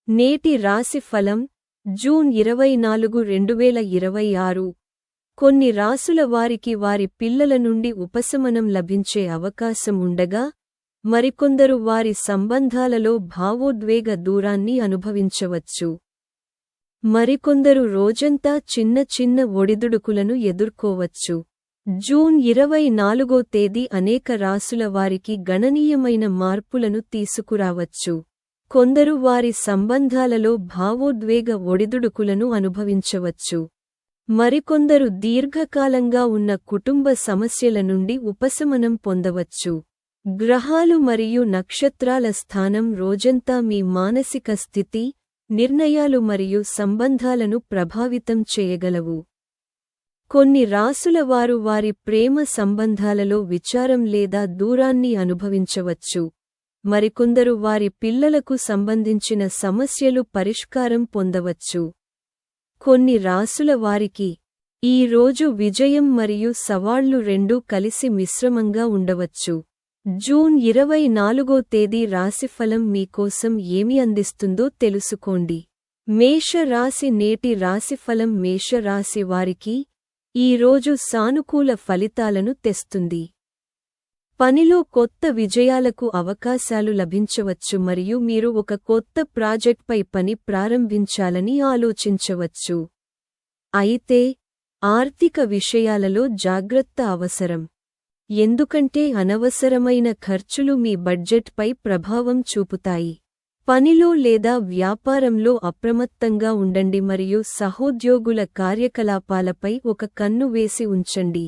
నేటి రాశి ఫలం జూన్ 24, 2026. కొన్ని రాసుల వారికి వారి పిల్లల నుండి ఉపశమనం లభించే అవకాశం ఉండగా, మరికొందరు వారి సంబంధాలలో భావోద్వేగ దూరాన్ని అనుభవించవచ్చు. మరికొందరు రోజంతా చిన్న చిన్న ఒడిదుడుకులను ఎదుర్కోవచ్చు. జూన్ 24వ తేదీ అనేక రాసుల వారికి గణనీయమైన మార్పులను తీసుకురావచ్చు. కొందరు వారి సంబంధాలలో భావోద్వేగ ఒడిదుడుకులను అనుభవించవచ్చు. మరికొందరు దీర్ఘకాలంగా ఉన్న కుటుంబ సమస్యల నుండి ఉపశమనం పొందవచ్చు. గ్రహాలు మరియు నక్షత్రాల స్థానం రోజంతా మీ మానసిక స్థితి, నిర్ణయాలు మరియు సంబంధాలను ప్రభావితం చేయగలవు. కొన్ని రాసుల వారు వారి ప్రేమ సంబంధాలలో విచారం లేదా దూరాన్ని అనుభవించవచ్చు. మరికొందరు వారి పిల్లలకు సంబంధించిన సమస్యలు పరిష్కారం పొందవచ్చు. కొన్ని రాసుల వారికి ఈ రోజు విజయం మరియు సవాళ్లు రెండూ కలిసి మిశ్రమంగా ఉండవచ్చు. జూన్ 24వ తేదీ రాశిఫలం మీకోసం ఏమి అందిస్తుందో తెలుసుకోండి. మేష రాశి. నేటి రాశిఫలం మేష రాశి వారికి ఈ రోజు సానుకూల ఫలితాలను తెస్తుంది. పనిలో కొత్త విజయాలకు అవకాశాలు లభించవచ్చు మరియు మీరు ఒక కొత్త ప్రాజెక్ట్పై పని ప్రారంభించాలని ఆలోచించవచ్చు. అయితే ఆర్థిక విషయాలలో జాగ్రత్త అవసరం. ఎందుకంటే అనవసరమైన ఖర్చులు మీ బడ్జెట్పై ప్రభావం చూపుతాయి. పనిలో లేదా వ్యాపారంలో అప్రమత్తంగా ఉండండి మరియు సహోద్యోగుల కార్యకలాపాలపై ఒక కన్ను వేసి ఉంచండి.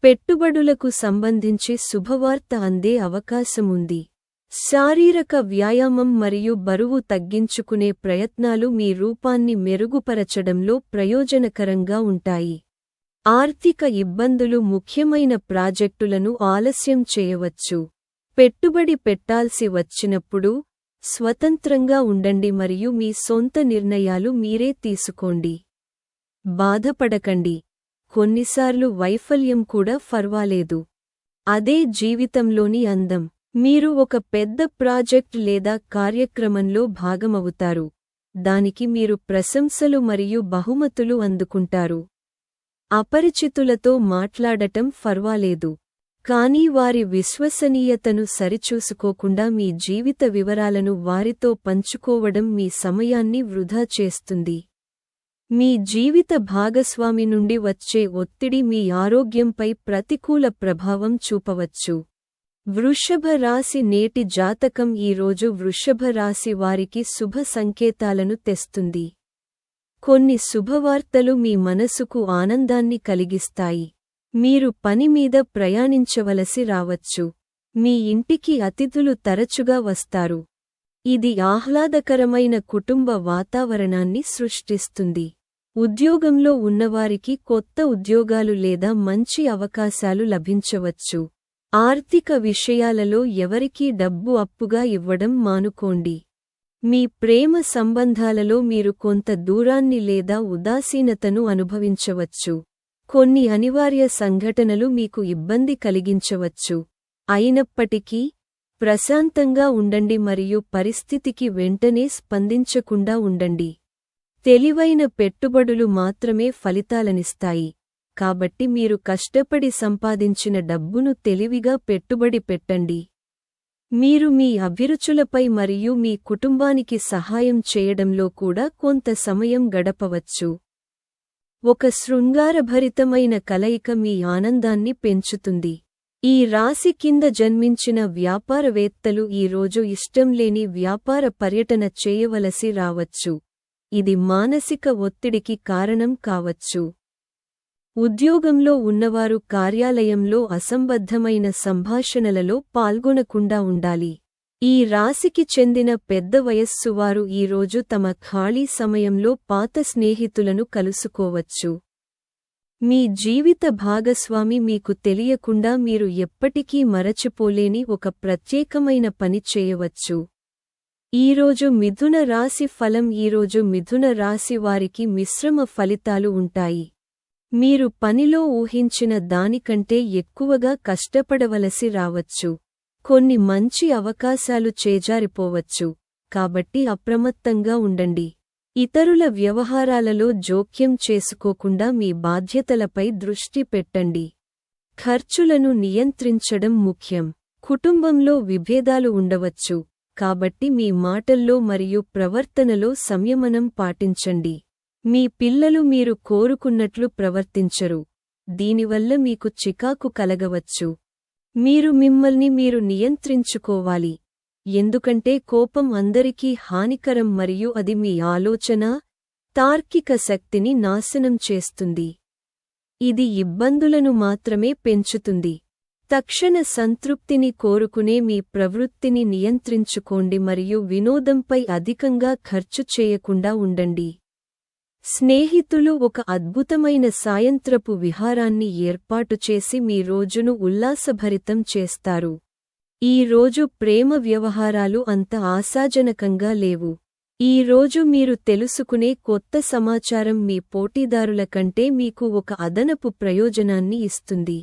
పెట్టుబడులకు సంబంధించి శుభవార్త అందే అవకాశముంది. శారీరక వ్యాయామం మరియు బరువు తగ్గించుకునే ప్రయత్నాలు మీ రూపాన్ని మెరుగుపరచడంలో ప్రయోజనకరంగా ఉంటాయి. ఆర్థిక ఇబ్బందులు ముఖ్యమైన ప్రాజెక్టులను ఆలస్యం చేయవచ్చు. పెట్టుబడి పెట్టాల్సి వచ్చినప్పుడు స్వతంత్రంగా ఉండండి మరియు మీ సొంత నిర్ణయాలు మీరే తీసుకోండి. బాధపడకండి. కొన్నిసార్లు వైఫల్యం కూడా ఫర్వాలేదు. అదే జీవితంలోని అందం. మీరు ఒక పెద్ద ప్రాజెక్ట్ లేదా కార్యక్రమంలో భాగమవుతారు. దానికి మీరు ప్రశంసలు మరియు బహుమతులు అందుకుంటారు. అపరిచితులతో మాట్లాడటం ఫర్వాలేదు. కానీ వారి విశ్వసనీయతను సరిచూసుకోకుండా మీ జీవిత వివరాలను వారితో పంచుకోవడం మీ సమయాన్ని వృధా చేస్తుంది. మీ జీవిత భాగస్వామి నుండి వచ్చే ఒత్తిడి మీ ఆరోగ్యంపై ప్రతికూల ప్రభావం చూపవచ్చు. వృషభ రాశి. నేటి జాతకం ఈ రోజు వృషభ రాశి వారికి శుభ సంకేతాలను తెస్తుంది. కొన్ని శుభవార్తలు మీ మనసుకు ఆనందాన్ని కలిగిస్తాయి. మీరు పని మీద ప్రయాణించవలసి రావచ్చు. మీ ఇంటికి అతిథులు తరచుగా వస్తారు. ఇది ఆహ్లాదకరమైన కుటుంబ వాతావరణాన్ని సృష్టిస్తుంది. ఉద్యోగంలో ఉన్నవారికి కొత్త ఉద్యోగాలు లేదా మంచి అవకాశాలు లభించవచ్చు. ఆర్థిక విషయాలలో ఎవరికీ డబ్బు అప్పుగా ఇవ్వడం మానుకోండి. మీ ప్రేమ సంబంధాలలో మీరు కొంత దూరాన్ని లేదా ఉదాసీనతను అనుభవించవచ్చు. కొన్ని అనివార్య సంఘటనలు మీకు ఇబ్బంది కలిగించవచ్చు. అయినప్పటికీ ప్రశాంతంగా ఉండండి మరియు పరిస్థితికి వెంటనే స్పందించకుండా ఉండండి. తెలివైన పెట్టుబడులు మాత్రమే ఫలితాలనిస్తాయి. కాబట్టి మీరు కష్టపడి సంపాదించిన డబ్బును తెలివిగా పెట్టుబడి పెట్టండి. మీరు మీ అభిరుచులపై మరియు మీ కుటుంబానికి సహాయం చేయడంలో కూడా కొంత సమయం గడపవచ్చు. ఒక శృంగారభరితమైన కలయిక మీ ఆనందాన్ని పెంచుతుంది. ఈ రాశి కింద జన్మించిన వ్యాపారవేత్తలు ఈ రోజు ఇష్టంలేని వ్యాపార పర్యటన చేయవలసి రావచ్చు. ఇది మానసిక ఒత్తిడికి కారణం కావచ్చు. ఉద్యోగంలో ఉన్నవారు కార్యాలయంలో అసంబద్ధమైన సంభాషణలలో పాల్గొనకుండా ఉండాలి. ఈ రాశికి చెందిన పెద్ద వయస్సువారు ఈ రోజు తమ ఖాళీ సమయంలో పాత స్నేహితులను కలుసుకోవచ్చు. మీ జీవిత భాగస్వామి మీకు తెలియకుండా మీరు ఎప్పటికీ మరచిపోలేని ఒక ప్రత్యేకమైన పని చేయవచ్చు. ఈరోజు మిథున రాశి ఫలం. ఈరోజు మిథున రాశి వారికి మిశ్రమ ఫలితాలు ఉంటాయి. మీరు పనిలో ఊహించిన దానికంటే ఎక్కువగా కష్టపడవలసి రావచ్చు. కొన్ని మంచి అవకాశాలు చేజారిపోవచ్చు. కాబట్టి అప్రమత్తంగా ఉండండి. ఇతరుల వ్యవహారాలలో జోక్యం చేసుకోకుండా మీ బాధ్యతలపై దృష్టి పెట్టండి. ఖర్చులను నియంత్రించడం ముఖ్యం. కుటుంబంలో విభేదాలు ఉండవచ్చు, కాబట్టి మీ మాటల్లో మరియు ప్రవర్తనలో సంయమనం పాటించండి. మీ పిల్లలు మీరు కోరుకున్నట్లు ప్రవర్తించరు, దీనివల్ల మీకు చికాకు కలగవచ్చు. మీరు మిమ్మల్ని మీరు నియంత్రించుకోవాలి, ఎందుకంటే కోపం అందరికీ హానికరం మరియు అది మీ ఆలోచన, తార్కిక శక్తిని నాశనం చేస్తుంది. ఇది ఇబ్బందులను మాత్రమే పెంచుతుంది. తక్షణ సంతృప్తిని కోరుకునే మీ ప్రవృత్తిని నియంత్రించుకోండి మరియు వినోదంపై అధికంగా ఖర్చు చేయకుండా ఉండండి. స్నేహితులు ఒక అద్భుతమైన సాయంత్రపు విహారాన్ని ఏర్పాటు చేసి మీ రోజును ఉల్లాసభరితం చేస్తారు. ఈ రోజు ప్రేమ వ్యవహారాలు అంత ఆశాజనకంగా లేవు. ఈ రోజు మీరు తెలుసుకునే కొత్త సమాచారం మీ పోటీదారుల కంటే మీకు ఒక అదనపు ప్రయోజనాన్ని ఇస్తుంది.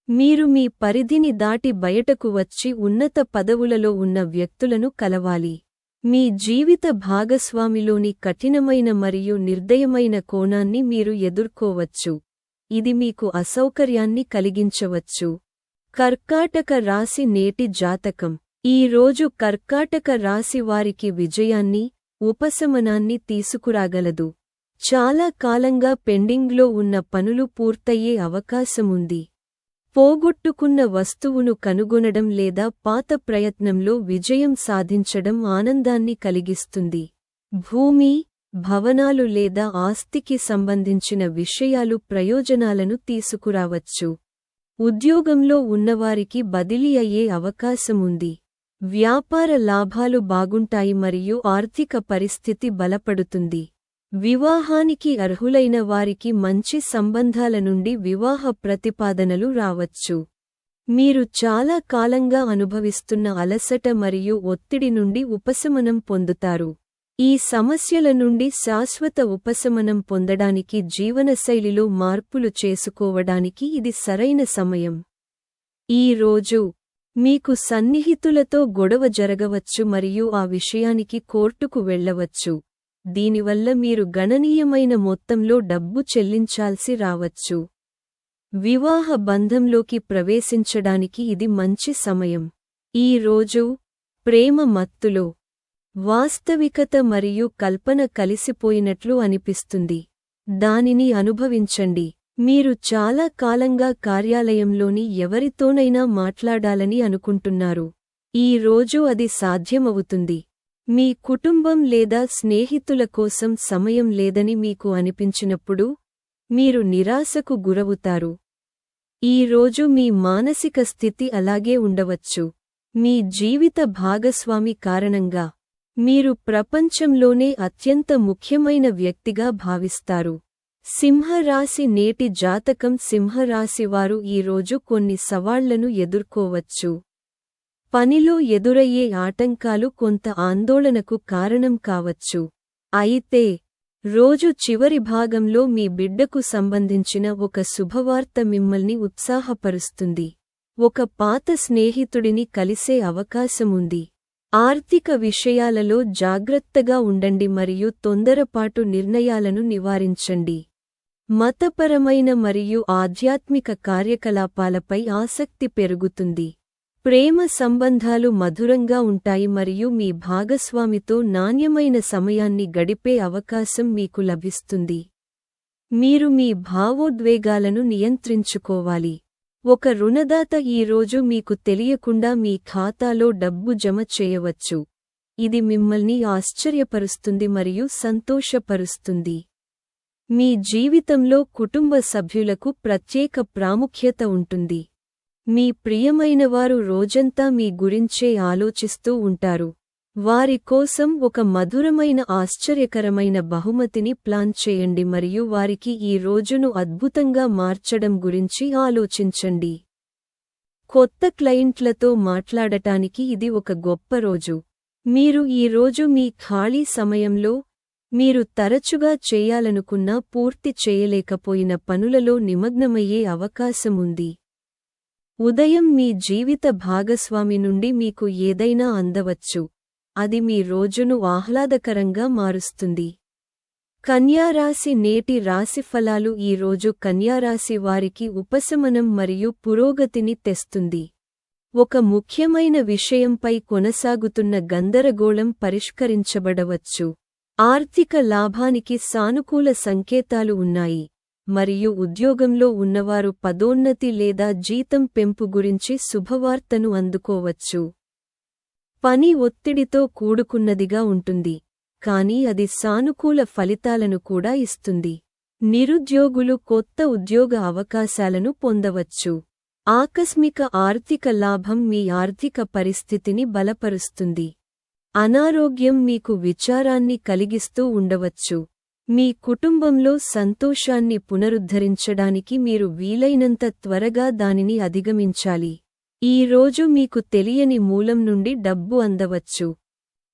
మీరు మీ పరిధిని దాటి బయటకు వచ్చి ఉన్నత పదవులలో ఉన్న వ్యక్తులను కలవాలి. మీ జీవిత భాగస్వామిలోని కఠినమైన మరియు నిర్దయమైన కోణాన్ని మీరు ఎదుర్కోవచ్చు, ఇది మీకు అసౌకర్యాన్ని కలిగించవచ్చు. కర్కాటక రాశి నేటి జాతకం. ఈ రోజు కర్కాటక రాశి వారికి విజయాన్ని, ఉపశమనాన్ని తీసుకురాగలదు. చాలా కాలంగా పెండింగ్లో ఉన్న పనులు పూర్తయ్యే అవకాశముంది. పోగొట్టుకున్న వస్తువును కనుగొనడం లేదా పాత ప్రయత్నంలో విజయం సాధించడం ఆనందాన్ని కలిగిస్తుంది. భూమి, భవనాలు లేదా ఆస్తికి సంబంధించిన విషయాలు ప్రయోజనాలను తీసుకురావచ్చు. ఉద్యోగంలో ఉన్నవారికి బదిలీ అయ్యే అవకాశముంది. వ్యాపార లాభాలు బాగుంటాయి మరియు ఆర్థిక పరిస్థితి బలపడుతుంది. వివాహానికి అర్హులైన వారికి మంచి సంబంధాల నుండి వివాహ ప్రతిపాదనలు రావచ్చు. మీరు చాలా కాలంగా అనుభవిస్తున్న అలసట మరియు ఒత్తిడి నుండి ఉపశమనం పొందుతారు. ఈ సమస్యల నుండి శాశ్వత ఉపశమనం పొందడానికి జీవనశైలిలో మార్పులు చేసుకోవడానికి ఇది సరైన సమయం. ఈ రోజు మీకు సన్నిహితులతో గొడవ జరగవచ్చు మరియు ఆ విషయానికి కోర్టుకు వెళ్ళవచ్చు, దీనివల్ల మీరు గణనీయమైన మొత్తంలో డబ్బు చెల్లించాల్సి రావచ్చు. వివాహ బంధంలోకి ప్రవేశించడానికి ఇది మంచి సమయం. ఈ రోజు ప్రేమ మత్తులో వాస్తవికత మరియు కల్పన కలిసిపోయినట్లు అనిపిస్తుంది. దానిని అనుభవించండి. మీరు చాలా కాలంగా కార్యాలయంలోని ఎవరితోనైనా మాట్లాడాలని అనుకుంటున్నారు. ఈ రోజు అది సాధ్యమవుతుంది. మీ కుటుంబం లేదా స్నేహితుల కోసం సమయం లేదని మీకు అనిపించినప్పుడు మీరు నిరాశకు గురవుతారు. ఈ రోజు మీ మానసిక స్థితి అలాగే ఉండవచ్చు. మీ జీవిత భాగస్వామి కారణంగా మీరు ప్రపంచంలోనే అత్యంత ముఖ్యమైన వ్యక్తిగా భావిస్తారు. సింహరాశి నేటి జాతకం. సింహరాశివారు ఈరోజు కొన్ని సవాళ్లను ఎదుర్కోవచ్చు. పనిలో ఎదురయ్యే ఆటంకాలు కొంత ఆందోళనకు కారణం కావచ్చు. అయితే రోజు చివరి భాగంలో మీ బిడ్డకు సంబంధించిన ఒక శుభవార్త మిమ్మల్ని ఉత్సాహపరుస్తుంది. ఒక పాత స్నేహితుడిని కలిసే అవకాశముంది. ఆర్థిక విషయాలలో జాగ్రత్తగా ఉండండి మరియు తొందరపాటు నిర్ణయాలను నివారించండి. మతపరమైన మరియు ఆధ్యాత్మిక కార్యకలాపాలపై ఆసక్తి పెరుగుతుంది. ప్రేమ సంబంధాలు మధురంగా ఉంటాయి మరియు మీ భాగస్వామితో నాణ్యమైన సమయాన్ని గడిపే అవకాశం మీకు లభిస్తుంది. మీరు మీ భావోద్వేగాలను నియంత్రించుకోవాలి. ఒక రుణదాత ఈరోజు మీకు తెలియకుండా మీ ఖాతాలో డబ్బు జమ చేయవచ్చు. ఇది మిమ్మల్ని ఆశ్చర్యపరుస్తుంది మరియు సంతోషపరుస్తుంది. మీ జీవితంలో కుటుంబ సభ్యులకు ప్రత్యేక ప్రాముఖ్యత ఉంటుంది. మీ ప్రియమైనవారు రోజంతా మీ గురించే ఆలోచిస్తూ ఉంటారు. వారి కోసం ఒక మధురమైన ఆశ్చర్యకరమైన బహుమతిని ప్లాన్ చేయండి మరియు వారికి ఈ రోజును అద్భుతంగా మార్చడం గురించి ఆలోచించండి. కొత్త క్లయింట్లతో మాట్లాడటానికి ఇది ఒక గొప్ప రోజు. మీరు ఈ రోజు మీ ఖాళీ సమయంలో మీరు తరచుగా చేయాలనుకున్నా పూర్తి చేయలేకపోయిన పనులలో నిమగ్నమయ్యే అవకాశముంది. ఉదయం మీ జీవిత భాగస్వామి నుండి మీకు ఏదైనా అందవచ్చు. అది మీ రోజును ఆహ్లాదకరంగా మారుస్తుంది. కన్యారాశి నేటి రాశిఫలాలు ఈ రోజు కన్యారాశి వారికి ఉపశమనం మరియు పురోగతిని తెస్తుంది. ఒక ముఖ్యమైన విషయంపై కొనసాగుతున్న గందరగోళం పరిష్కరించబడవచ్చు. ఆర్థిక లాభానికి సానుకూల సంకేతాలు ఉన్నాయి, మరియు ఉద్యోగంలో ఉన్నవారు పదోన్నతి లేదా జీతం పెంపు గురించి శుభవార్తను అందుకోవచ్చు. పని ఒత్తిడితో కూడుకున్నదిగా ఉంటుంది, కానీ అది సానుకూల ఫలితాలను కూడా ఇస్తుంది. నిరుద్యోగులు కొత్త ఉద్యోగ అవకాశాలను పొందవచ్చు. ఆకస్మిక ఆర్థిక లాభం మీ ఆర్థిక పరిస్థితిని బలపరుస్తుంది. అనారోగ్యం మీకు విచారాన్ని కలిగిస్తూ ఉండవచ్చు. మీ కుటుంబంలో సంతోషాన్ని పునరుద్ధరించడానికి మీరు వీలైనంత త్వరగా దానిని అధిగమించాలి. ఈ రోజు మీకు తెలియని మూలం నుండి డబ్బు అందవచ్చు.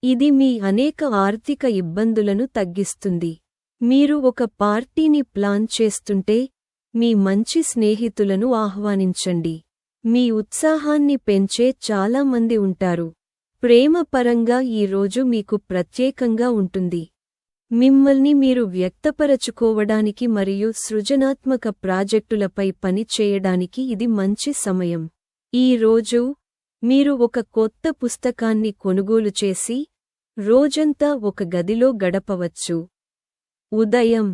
ఇది మీ అనేక ఆర్థిక ఇబ్బందులను తగ్గిస్తుంది. మీరు ఒక పార్టీని ప్లాన్ చేస్తుంటే, మీ మంచి స్నేహితులను ఆహ్వానించండి. మీ ఉత్సాహాన్ని పెంచే చాలా మంది ఉంటారు. ప్రేమ పరంగా ఈ రోజు మీకు ప్రత్యేకంగా ఉంటుంది. మిమ్మల్ని మీరు వ్యక్తపరచుకోవడానికి మరియు సృజనాత్మక ప్రాజెక్టులపై పని చేయడానికి ఇది మంచి సమయం. ఈ రోజు మీరు ఒక కొత్త పుస్తకాన్ని కొనుగోలు చేసి, రోజంతా ఒక గదిలో గడపవచ్చు. ఉదయం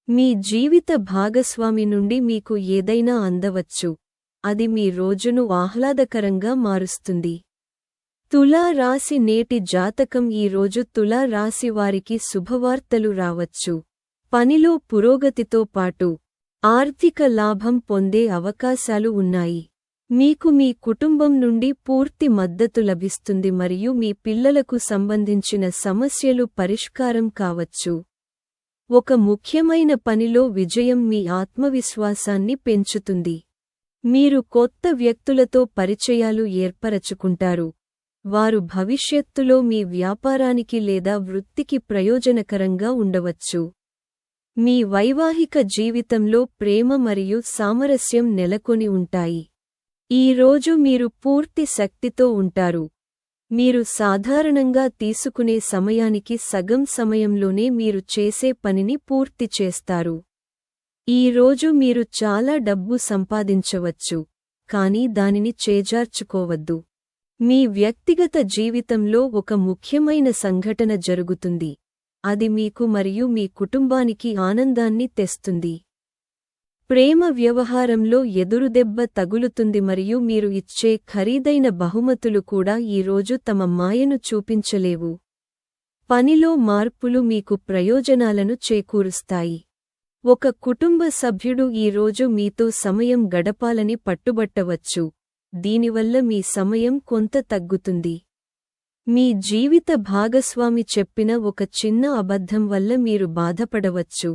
మీ జీవిత భాగస్వామి నుండి మీకు ఏదైనా అందవచ్చు. అది మీ రోజును ఆహ్లాదకరంగా మారుస్తుంది. తులా రాశి నేటి జాతకం ఈ రోజు తులా రాశి వారికి శుభవార్తలు రావచ్చు. పనిలో పురోగతితో పాటు ఆర్థిక లాభం పొందే అవకాశాలు ఉన్నాయి. మీకు మీ కుటుంబం నుండి పూర్తి మద్దతు లభిస్తుంది మరియు మీ పిల్లలకు సంబంధించిన సమస్యలు పరిష్కారం కావచ్చు. ఒక ముఖ్యమైన పనిలో విజయం మీ ఆత్మవిశ్వాసాన్ని పెంచుతుంది. మీరు కొత్త వ్యక్తులతో పరిచయాలు ఏర్పరచుకుంటారు. వారు భవిష్యత్తులో మీ వ్యాపారానికి లేదా వృత్తికి ప్రయోజనకరంగా ఉండవచ్చు. మీ వైవాహిక జీవితంలో ప్రేమ మరియు సామరస్యం నెలకొని ఉంటాయి. ఈ రోజు మీరు పూర్తి శక్తితో ఉంటారు. మీరు సాధారణంగా తీసుకునే సమయానికి సగం సమయంలోనే మీరు చేసే పనిని పూర్తి చేస్తారు. ఈ రోజు మీరు చాలా డబ్బు సంపాదించవచ్చు, కానీ దానిని చేజార్చుకోవద్దు. మీ వ్యక్తిగత జీవితంలో ఒక ముఖ్యమైన సంఘటన జరుగుతుంది. అది మీకు మరియు మీ కుటుంబానికి ఆనందాన్ని తెస్తుంది. ప్రేమ వ్యవహారంలో ఎదురుదెబ్బ తగులుతుంది మరియు మీరు ఇచ్చే ఖరీదైన బహుమతులు కూడా ఈ రోజు తమ మాయను చూపించలేవు. పనిలో మార్పులు మీకు ప్రయోజనాలను చేకూరుస్తాయి. ఒక కుటుంబ సభ్యుడు ఈ రోజు మీతో సమయం గడపాలని పట్టుబట్టవచ్చు. దీనివల్ల మీ సమయం కొంత తగ్గుతుంది. మీ జీవిత భాగస్వామి చెప్పిన ఒక చిన్న అబద్ధం వల్ల మీరు బాధపడవచ్చు.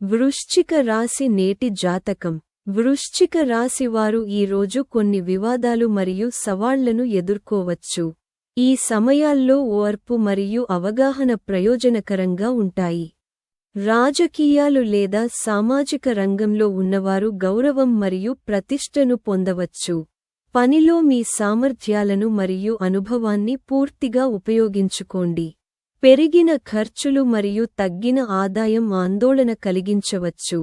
వృశ్చిక రాశి నేటి జాతకం. వృశ్చిక రాశి వారు ఈ రోజు కొన్ని వివాదాలు మరియు సవాళ్లను ఎదుర్కోవచ్చు. ఈ సమయాల్లో ఓర్పు మరియు అవగాహన ప్రయోజనకరంగా ఉంటాయి. రాజకీయాలు లేదా సామాజిక రంగంలో ఉన్నవారు గౌరవం మరియు ప్రతిష్టను పొందవచ్చు. పనిలో మీ సామర్థ్యాలను మరియు అనుభవాన్ని పూర్తిగా ఉపయోగించుకోండి. పెరిగిన ఖర్చులు మరియు తగ్గిన ఆదాయం ఆందోళన కలిగించవచ్చు.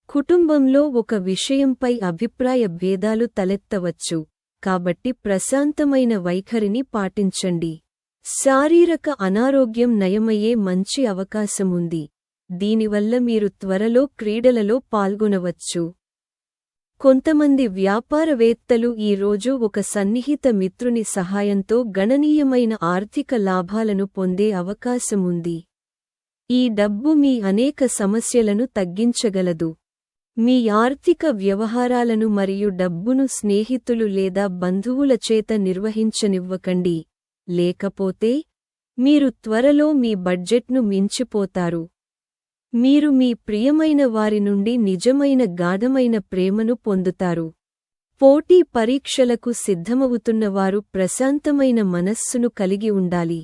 కుటుంబంలో ఒక విషయంపై అభిప్రాయ భేదాలు తలెత్తవచ్చు, కాబట్టి ప్రశాంతమైన వైఖరిని పాటించండి. శారీరక అనారోగ్యం నయమయ్యే మంచి అవకాశముంది. దీనివల్ల మీరు త్వరలో క్రీడలలో పాల్గొనవచ్చు. కొంతమంది వ్యాపారవేత్తలు ఈ రోజు ఒక సన్నిహిత మిత్రుని సహాయంతో గణనీయమైన ఆర్థిక లాభాలను పొందే అవకాశముంది. ఈ డబ్బు మీ అనేక సమస్యలను తగ్గించగలదు. మీ ఆర్థిక వ్యవహారాలను మరియు డబ్బును స్నేహితులు లేదా బంధువుల చేత నిర్వహించనివ్వకండి, లేకపోతే మీరు త్వరలో మీ బడ్జెట్ను మించిపోతారు. మీరు మీ ప్రియమైన వారి నుండి నిజమైన గాఢమైన ప్రేమను పొందుతారు. పోటీ పరీక్షలకు సిద్ధమవుతున్నవారు ప్రశాంతమైన మనస్సును కలిగి ఉండాలి.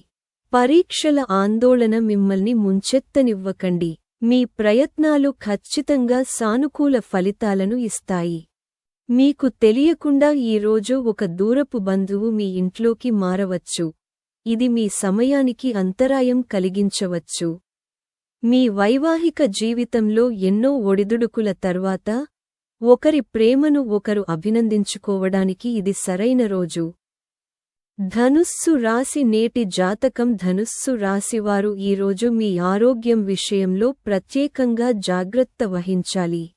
పరీక్షల ఆందోళన మిమ్మల్ని ముంచెత్తనివ్వకండి. మీ ప్రయత్నాలు ఖచ్చితంగా సానుకూల ఫలితాలను ఇస్తాయి. మీకు తెలియకుండా ఈ రోజు ఒక దూరపు బంధువు మీ ఇంట్లోకి మారవచ్చు. ఇది మీ సమయానికి అంతరాయం కలిగించవచ్చు. మీ వైవాహిక జీవితంలో ఎన్నో ఒడిదుడుకుల తర్వాత ఒకరి ప్రేమను ఒకరు అభినందించుకోవడానికి ఇది సరైన రోజు. ధనుస్సు రాశి నేటి జాతకం. ధనుస్సు రాశివారు ఈరోజు మీ ఆరోగ్యం విషయంలో ప్రత్యేకంగా జాగ్రత్త వహించాలి.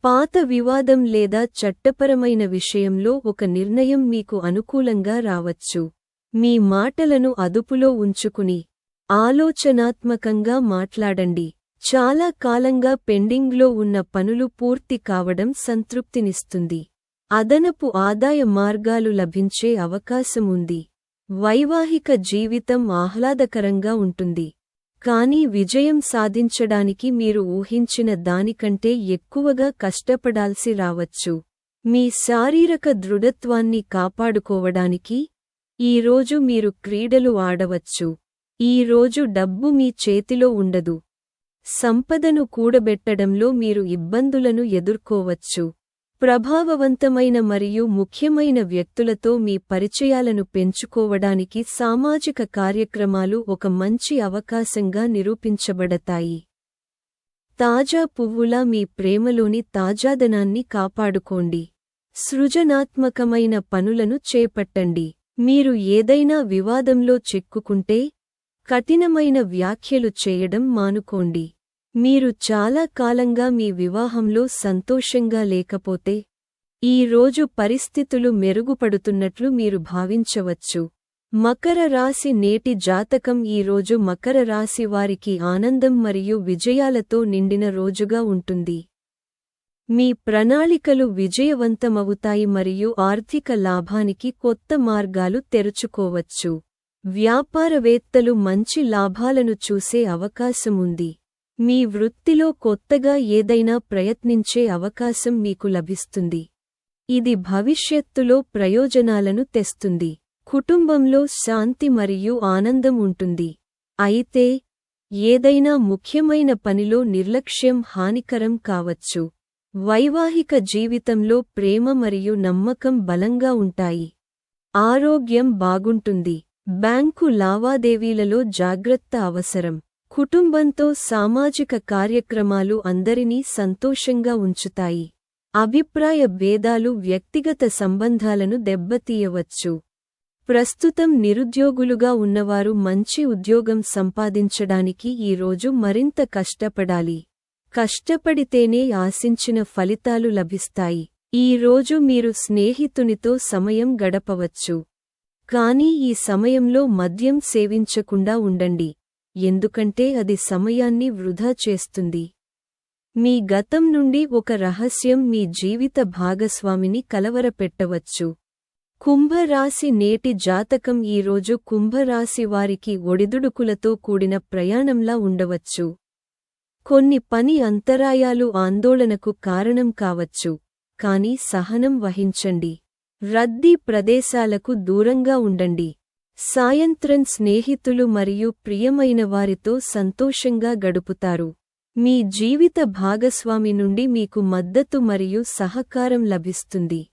పాత వివాదం లేదా చట్టపరమైన విషయంలో ఒక నిర్ణయం మీకు అనుకూలంగా రావచ్చు. మీ మాటలను అదుపులో ఉంచుకుని ఆలోచనాత్మకంగా మాట్లాడండి. చాలా కాలంగా పెండింగ్లో ఉన్న పనులు పూర్తి కావడం సంతృప్తినిస్తుంది. అదనపు ఆదాయ మార్గాలు లభించే అవకాశం ఉంది. వైవాహిక జీవితం ఆహ్లాదకరంగా ఉంటుంది. కానీ విజయం సాధించడానికి మీరు ఊహించిన దానికంటే ఎక్కువగా కష్టపడాల్సి రావచ్చు. మీ శారీరక దృఢత్వాన్ని కాపాడుకోవడానికి ఈరోజు మీరు క్రీడలు ఆడవచ్చు. ఈరోజు డబ్బు మీ చేతిలో ఉండదు. సంపదను కూడబెట్టడంలో మీరు ఇబ్బందులను ఎదుర్కోవచ్చు. ప్రభావవంతమైన మరియు ముఖ్యమైన వ్యక్తులతో మీ పరిచయాలను పెంచుకోవడానికి సామాజిక కార్యక్రమాలు ఒక మంచి అవకాశంగా నిరూపించబడతాయి. తాజా పువ్వులా మీ ప్రేమలోని తాజాదనాన్ని కాపాడుకోండి. సృజనాత్మకమైన పనులను చేపట్టండి. మీరు ఏదైనా వివాదంలో చిక్కుకుంటే కఠినమైన వ్యాఖ్యలు చేయడం మానుకోండి. మీరు చాలా కాలంగా మీ వివాహంలో సంతోషంగా లేకపోతే ఈ రోజు పరిస్థితులు మెరుగుపడుతున్నట్లు మీరు భావించవచ్చు. మకర రాశి నేటి జాతకం. ఈరోజు మకర రాశి వారికి ఆనందం మరియు విజయాలతో నిండిన రోజుగా ఉంటుంది. మీ ప్రణాళికలు విజయవంతమవుతాయి మరియు ఆర్థిక లాభానికి కొత్త మార్గాలు తెరుచుకోవచ్చు. వ్యాపారవేత్తలు మంచి లాభాలను చూసే అవకాశముంది. మీ వృత్తిలో కొత్తగా ఏదైనా ప్రయత్నించే అవకాశం మీకు లభిస్తుంది. ఇది భవిష్యత్తులో ప్రయోజనాలను తెస్తుంది. కుటుంబంలో శాంతి మరియు ఆనందం ఉంటుంది. అయితే ఏదైనా ముఖ్యమైన పనిలో నిర్లక్ష్యం హానికరం కావచ్చు. వైవాహిక జీవితంలో ప్రేమ మరియు నమ్మకం బలంగా ఉంటాయి. ఆరోగ్యం బాగుంటుంది. బ్యాంకు లావాదేవీలలో జాగ్రత్త అవసరం. కుటుంబంతో సామాజిక కార్యక్రమాలు అందరినీ సంతోషంగా ఉంచుతాయి. అభిప్రాయ భేదాలు వ్యక్తిగత సంబంధాలను దెబ్బతీయవచ్చు. ప్రస్తుతం నిరుద్యోగులుగా ఉన్నవారు మంచి ఉద్యోగం సంపాదించడానికి ఈరోజు మరింత కష్టపడాలి. కష్టపడితేనే ఆశించిన ఫలితాలు లభిస్తాయి. ఈరోజు మీరు స్నేహితునితో సమయం గడపవచ్చు. కానీ ఈ సమయంలో మద్యం సేవించకుండా ఉండండి. ఎందుకంటే అది సమయాన్ని వృధా చేస్తుంది. మీ గతం నుండి ఒక రహస్యం మీ జీవిత భాగస్వామిని కలవరపెట్టవచ్చు. కుంభరాశి నేటి జాతకం. ఈరోజు కుంభరాశి వారికి ఒడిదుడుకులతో కూడిన ప్రయాణంలా ఉండవచ్చు. కొన్ని పని అంతరాయాలు ఆందోళనకు కారణం కావచ్చు. కానీ సహనం వహించండి. రద్దీ ప్రదేశాలకు దూరంగా ఉండండి. సాయంత్రం స్నేహితులు మరియు ప్రియమైన వారితో సంతోషంగా గడుపుతారు. మీ జీవిత భాగస్వామి నుండి మీకు మద్దతు మరియు సహకారం లభిస్తుంది.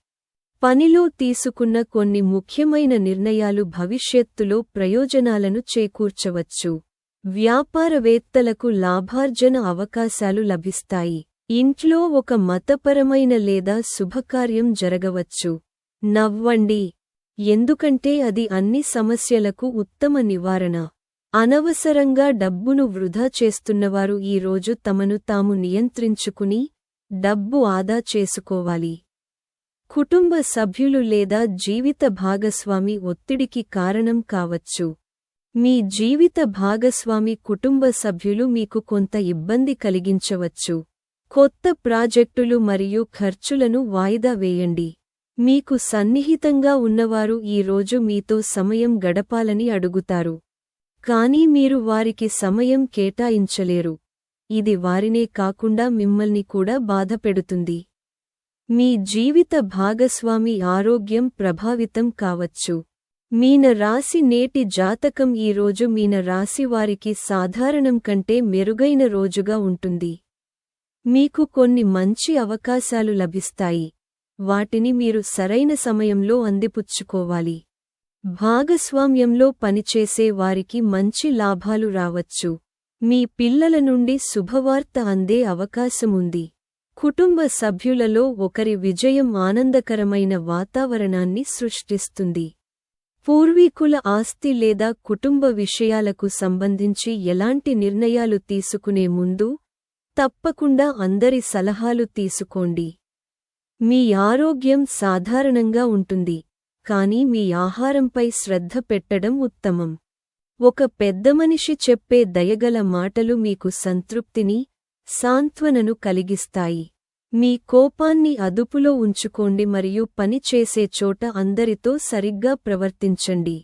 పనిలో తీసుకున్న కొన్ని ముఖ్యమైన నిర్ణయాలు భవిష్యత్తులో ప్రయోజనాలను చేకూర్చవచ్చు. వ్యాపారవేత్తలకు లాభార్జన అవకాశాలు లభిస్తాయి. ఇంట్లో ఒక మతపరమైన లేదా శుభకార్యం జరగవచ్చు. నవ్వండి. ఎందుకంటే అది అన్ని సమస్యలకు ఉత్తమ నివారణ. అనవసరంగా డబ్బును వృధా చేస్తున్నవారు ఈరోజు తమను తాము నియంత్రించుకుని డబ్బు ఆదా చేసుకోవాలి. కుటుంబ సభ్యులు లేదా జీవిత భాగస్వామి ఒత్తిడికి కారణం కావచ్చు. మీ జీవిత భాగస్వామి కుటుంబ సభ్యులు మీకు కొంత ఇబ్బంది కలిగించవచ్చు. కొత్త ప్రాజెక్టులు మరియు ఖర్చులను వాయిదా వేయండి. మీకు సన్నిహితంగా ఉన్నవారు ఈరోజు మీతో సమయం గడపాలని అడుగుతారు. కానీ మీరు వారికి సమయం కేటాయించలేరు. ఇది వారినే కాకుండా మిమ్మల్ని కూడా బాధపెడుతుంది. మీ జీవిత భాగస్వామి ఆరోగ్యం ప్రభావితం కావచ్చు. మీన రాశి నేటి జాతకం. ఈరోజు మీన రాశి వారికి సాధారణం కంటే మెరుగైన రోజుగా ఉంటుంది. మీకు కొన్ని మంచి అవకాశాలు లభిస్తాయి. వాటిని మీరు సరైన సమయంలో అందిపుచ్చుకోవాలి. భాగస్వామ్యంలో పనిచేసే వారికి మంచి లాభాలు రావచ్చు. మీ పిల్లల నుండి శుభవార్త అందే అవకాశముంది. కుటుంబ సభ్యులలో ఒకరి విజయం ఆనందకరమైన వాతావరణాన్ని సృష్టిస్తుంది. పూర్వీకుల ఆస్తి లేదా కుటుంబ విషయాలకు సంబంధించి ఎలాంటి నిర్ణయాలు తీసుకునే ముందు తప్పకుండా అందరి సలహాలు తీసుకోండి. మీ ఆరోగ్యం సాధారణంగా ఉంటుంది, కానీ మీ ఆహారంపై శ్రద్ధ పెట్టడం ఉత్తమం. ఒక పెద్దమనిషి చెప్పే దయగల మాటలు మీకు సంతృప్తిని, సాంత్వనను కలిగిస్తాయి. మీ కోపాన్ని అదుపులో ఉంచుకోండి మరియు పని చేసే చోట అందరితో సరిగ్గా ప్రవర్తించండి.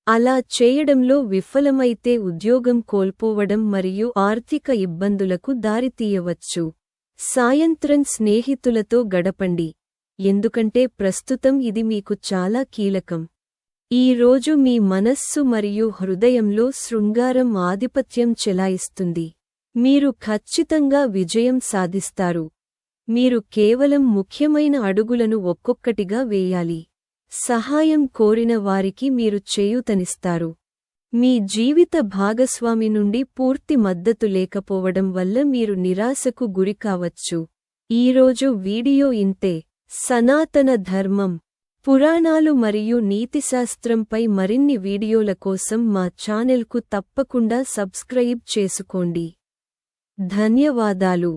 అలా చేయడంలో విఫలమైతే ఉద్యోగం కోల్పోవడం మరియు ఆర్థిక ఇబ్బందులకు దారితీయవచ్చు. సాయంత్రం స్నేహితులతో గడపండి, ఎందుకంటే ప్రస్తుతం ఇది మీకు చాలా కీలకం. ఈ రోజు మీ మనస్సు మరియు హృదయంలో శృంగారం ఆధిపత్యం చెలాయిస్తుంది. మీరు ఖచ్చితంగా విజయం సాధిస్తారు. మీరు కేవలం ముఖ్యమైన అడుగులను ఒక్కొక్కటిగా వేయాలి. సహాయం కోరిన వారికి మీరు చేయూతనిస్తారు. మీ జీవిత భాగస్వామి నుండి పూర్తి మద్దతు లేకపోవడం వల్ల మీరు నిరాశకు గురికావచ్చు. ఈరోజు వీడియో ఇంతే. సనాతన ధర్మం, పురాణాలు మరియు నీతిశాస్త్రంపై మరిన్ని వీడియోల కోసం మా ఛానెల్కు తప్పకుండా సబ్స్క్రైబ్ చేసుకోండి. ధన్యవాదాలు.